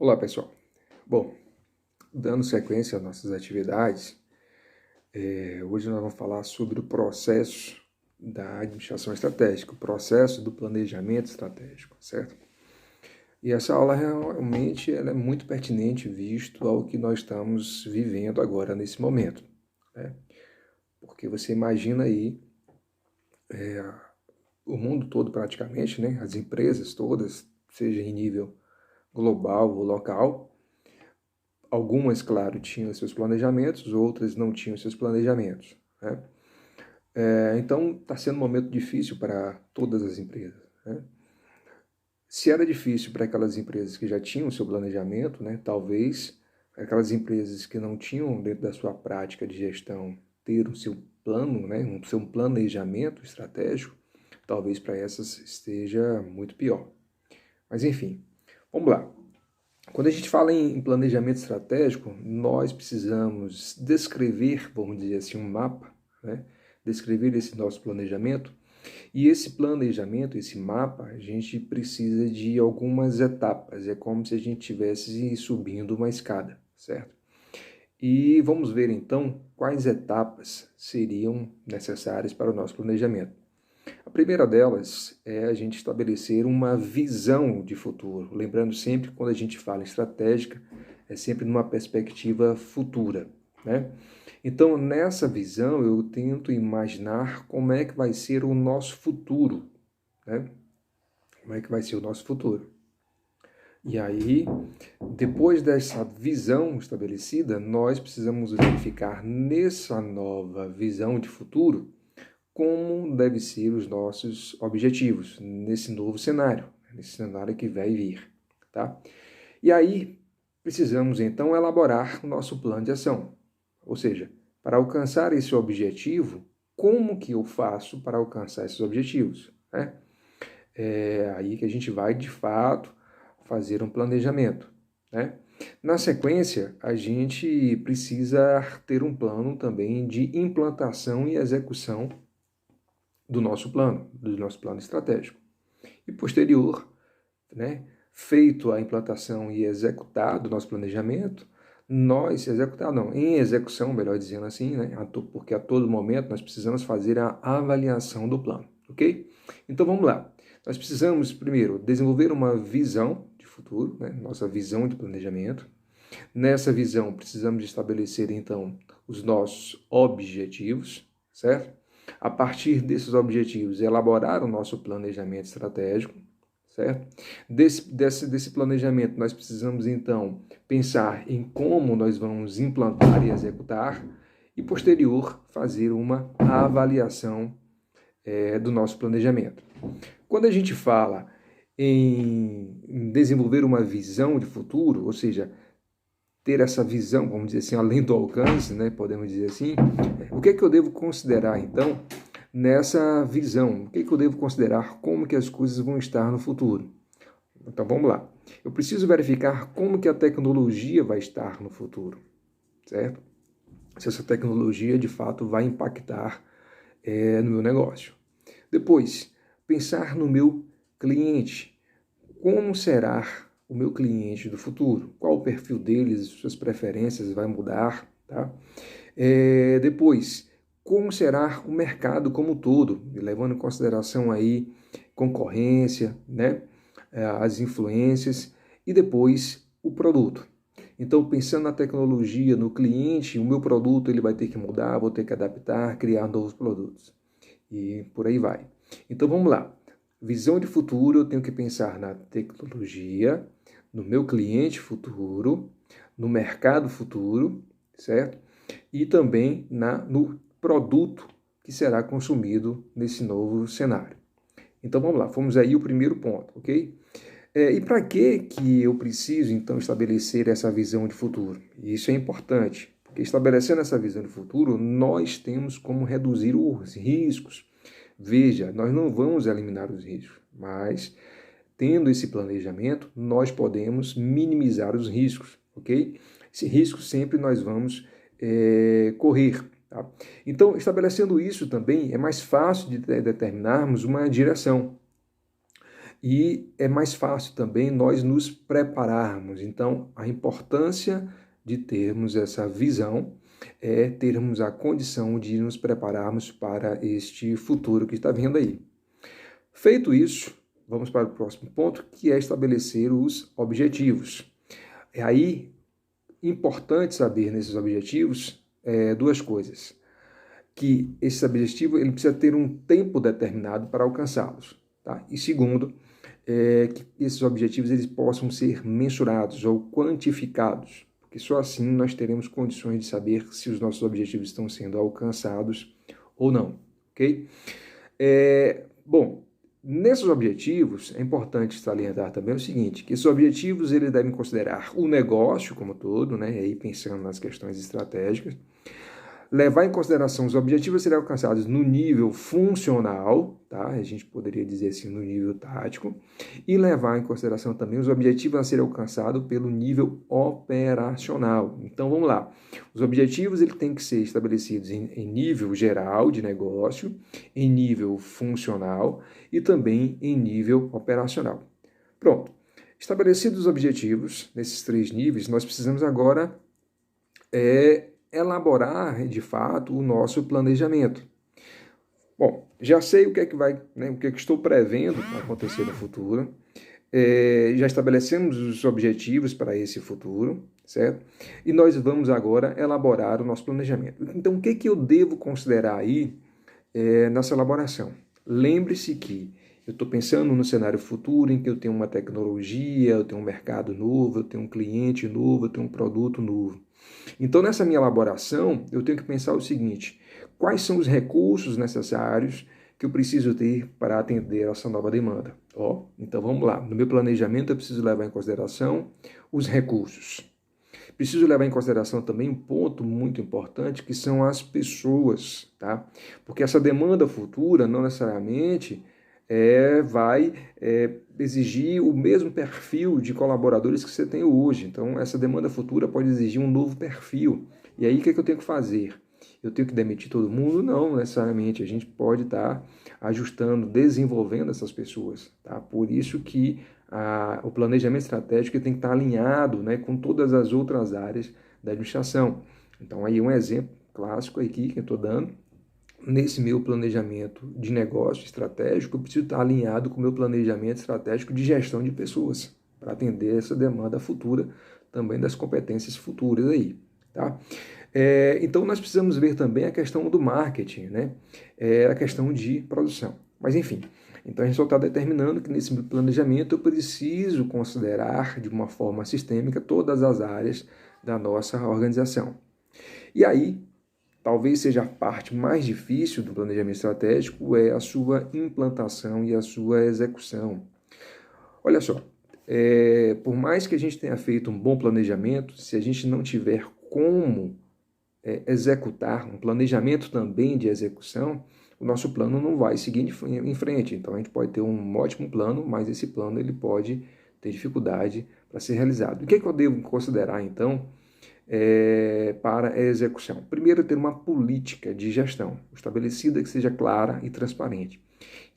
Olá, pessoal. Bom, dando sequência às nossas atividades, hoje nós vamos falar sobre o processo da administração estratégica, o processo do planejamento estratégico, certo? E essa aula realmente ela é muito pertinente visto ao que nós estamos vivendo agora nesse momento, né? Porque você imagina aí o mundo todo praticamente, né? As empresas todas, seja em nível global ou local. Algumas, claro, tinham seus planejamentos, outras não tinham seus planejamentos, né? Então, está sendo um momento difícil para todas as empresas, né? Se era difícil para aquelas empresas que já tinham seu planejamento, né, talvez aquelas empresas que não tinham dentro da sua prática de gestão ter o seu plano, né, um seu planejamento estratégico, talvez para essas esteja muito pior. Mas enfim, vamos lá. Quando a gente fala em planejamento estratégico, nós precisamos descrever, vamos dizer assim, um mapa, né? Descrever esse nosso planejamento. E esse planejamento, esse mapa, a gente precisa de algumas etapas. É como se a gente estivesse subindo uma escada, certo? E vamos ver então quais etapas seriam necessárias para o nosso planejamento. A primeira delas é a gente estabelecer uma visão de futuro. Lembrando sempre, quando a gente fala em estratégica, é sempre numa perspectiva futura, né? Então, nessa visão, eu tento imaginar como é que vai ser o nosso futuro, né? Como é que vai ser o nosso futuro. E aí, depois dessa visão estabelecida, nós precisamos verificar nessa nova visão de futuro como devem ser os nossos objetivos nesse novo cenário, nesse cenário que vai vir, tá? E aí precisamos então elaborar o nosso plano de ação, ou seja, para alcançar esse objetivo, como que eu faço para alcançar esses objetivos, né? É aí que a gente vai de fato fazer um planejamento, né? Na sequência, a gente precisa ter um plano também de implantação e execução do nosso plano estratégico. E posterior, né, feito a implantação e executado o nosso planejamento, em execução, melhor dizendo assim, né, porque a todo momento nós precisamos fazer a avaliação do plano, ok? Então vamos lá. Nós precisamos, primeiro, desenvolver uma visão de futuro, né, nossa visão de planejamento. Nessa visão, precisamos estabelecer, então, os nossos objetivos, certo? A partir desses objetivos, elaborar o nosso planejamento estratégico, certo? Desse planejamento, nós precisamos, então, pensar em como nós vamos implantar e executar e, posterior, fazer uma avaliação do nosso planejamento. Quando a gente fala em desenvolver uma visão de futuro, ou seja, ter essa visão, vamos dizer assim, além do alcance, né, podemos dizer assim, o que é que eu devo considerar, então, nessa visão? O que é que eu devo considerar como que as coisas vão estar no futuro? Então, vamos lá. Eu preciso verificar como que a tecnologia vai estar no futuro, certo? Se essa tecnologia, de fato, vai impactar no meu negócio. Depois, pensar no meu cliente. Como será o meu cliente do futuro? Qual o perfil deles, suas preferências vai mudar, tá? Depois, como será o mercado como um todo, levando em consideração aí concorrência, né? As influências e depois o produto. Então, pensando na tecnologia, no cliente, o meu produto ele vai ter que mudar, vou ter que adaptar, criar novos produtos. E por aí vai. Então, vamos lá. Visão de futuro, eu tenho que pensar na tecnologia, no meu cliente futuro, no mercado futuro, certo? E também no produto que será consumido nesse novo cenário. Então vamos lá, fomos aí o primeiro ponto, ok? E para que eu preciso então estabelecer essa visão de futuro? Isso é importante, porque estabelecendo essa visão de futuro, nós temos como reduzir os riscos. Veja, nós não vamos eliminar os riscos, mas tendo esse planejamento, nós podemos minimizar os riscos, ok? Esse risco sempre nós vamos correr. Tá? Então, estabelecendo isso também, é mais fácil de determinarmos uma direção. E é mais fácil também nós nos prepararmos. Então, a importância de termos essa visão é termos a condição de nos prepararmos para este futuro que está vindo aí. Feito isso, vamos para o próximo ponto, que é estabelecer os objetivos. É aí importante saber nesses objetivos duas coisas. Que esse objetivo ele precisa ter um tempo determinado para alcançá-los. Tá? E segundo, que esses objetivos eles possam ser mensurados ou quantificados, porque só assim nós teremos condições de saber se os nossos objetivos estão sendo alcançados ou não. Ok? Bom, nesses objetivos, é importante salientar também o seguinte, que esses objetivos eles devem considerar o negócio como todo, né, e aí pensando nas questões estratégicas, levar em consideração os objetivos a serem alcançados no nível funcional, tá? A gente poderia dizer assim, no nível tático, e levar em consideração também os objetivos a serem alcançados pelo nível operacional. Então, vamos lá. Os objetivos eles têm que ser estabelecidos em nível geral de negócio, em nível funcional e também em nível operacional. Pronto. Estabelecidos os objetivos nesses três níveis, nós precisamos agora elaborar, de fato, o nosso planejamento. Bom, já sei o que é que vai, né, o que é que estou prevendo acontecer no futuro, já estabelecemos os objetivos para esse futuro, certo? E nós vamos agora elaborar o nosso planejamento. Então, o que é que eu devo considerar aí nessa elaboração? Lembre-se que eu estou pensando no cenário futuro em que eu tenho uma tecnologia, eu tenho um mercado novo, eu tenho um cliente novo, eu tenho um produto novo. Então, nessa minha elaboração, eu tenho que pensar o seguinte: quais são os recursos necessários que eu preciso ter para atender essa nova demanda? Então vamos lá. No meu planejamento, eu preciso levar em consideração os recursos. Preciso levar em consideração também um ponto muito importante, que são as pessoas, tá? Porque essa demanda futura não necessariamente vai exigir o mesmo perfil de colaboradores que você tem hoje. Então, essa demanda futura pode exigir um novo perfil. E aí, o que eu tenho que fazer? Eu tenho que demitir todo mundo? Não, necessariamente. A gente pode estar ajustando, desenvolvendo essas pessoas. Tá? Por isso que o planejamento estratégico tem que estar alinhado, né, com todas as outras áreas da administração. Então, aí um exemplo clássico aqui que eu estou dando. Nesse meu planejamento de negócio estratégico, eu preciso estar alinhado com o meu planejamento estratégico de gestão de pessoas, para atender essa demanda futura, também das competências futuras aí, tá? Então, nós precisamos ver também a questão do marketing, né? A questão de produção. Mas, enfim, então a gente só está determinando que nesse planejamento eu preciso considerar de uma forma sistêmica todas as áreas da nossa organização. E aí, talvez seja a parte mais difícil do planejamento estratégico é a sua implantação e a sua execução. Olha só, por mais que a gente tenha feito um bom planejamento, se a gente não tiver como executar um planejamento também de execução, o nosso plano não vai seguir em frente. Então a gente pode ter um ótimo plano, mas esse plano ele pode ter dificuldade para ser realizado. O que eu devo considerar então para a execução? Primeiro, ter uma política de gestão estabelecida que seja clara e transparente.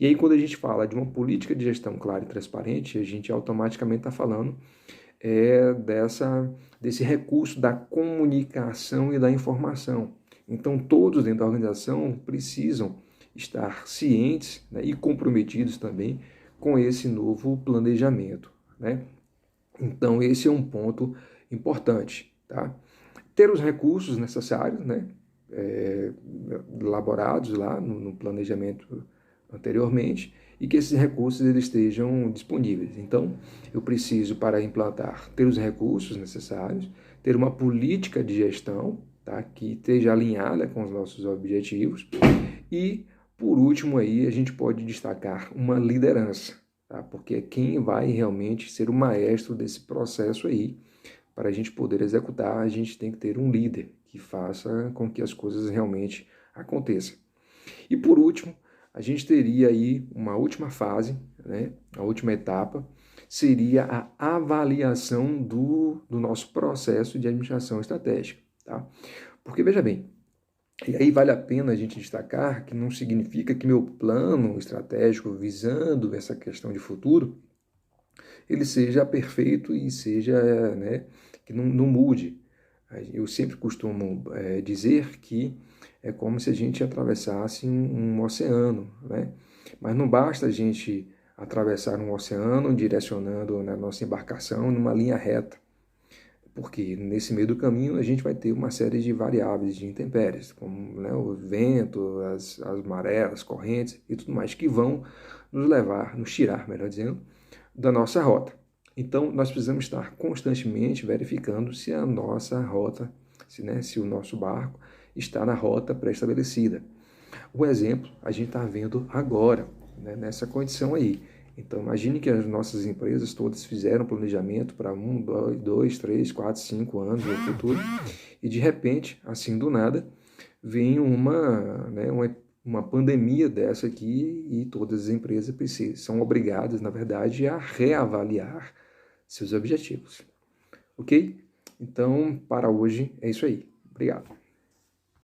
E aí, quando a gente fala de uma política de gestão clara e transparente, a gente automaticamente está falando desse recurso da comunicação e da informação. Então, todos dentro da organização precisam estar cientes, né, e comprometidos também com esse novo planejamento, né? Então, esse é um ponto importante, tá? Ter os recursos necessários, né, elaborados lá no planejamento anteriormente, e que esses recursos eles estejam disponíveis. Então, eu preciso, para implantar, ter os recursos necessários, ter uma política de gestão, tá, que esteja alinhada com os nossos objetivos, e, por último, aí, a gente pode destacar uma liderança, tá, porque é quem vai realmente ser o maestro desse processo aí. Para a gente poder executar, a gente tem que ter um líder que faça com que as coisas realmente aconteçam. E por último, a gente teria aí uma última fase, né? A última etapa seria a avaliação do nosso processo de administração estratégica, tá? Porque, veja bem, E aí vale a pena a gente destacar que não significa que meu plano estratégico visando essa questão de futuro, ele seja perfeito e seja, né, que não mude. Eu sempre costumo dizer que é como se a gente atravessasse um oceano, né? Mas não basta a gente atravessar um oceano direcionando a nossa embarcação numa linha reta, porque nesse meio do caminho a gente vai ter uma série de variáveis, de intempéries, como, né, o vento, as marés, as correntes e tudo mais, que vão nos levar, nos tirar, melhor dizendo, da nossa rota. Então, nós precisamos estar constantemente verificando se a nossa rota, se o nosso barco está na rota pré-estabelecida. O exemplo a gente está vendo agora, né, nessa condição aí. Então, imagine que as nossas empresas todas fizeram planejamento para 2, 3, 4, 5 anos no futuro e, de repente, assim do nada, vem uma pandemia dessa aqui e todas as empresas são obrigadas, na verdade, a reavaliar seus objetivos. Ok? Então, para hoje é isso aí. Obrigado.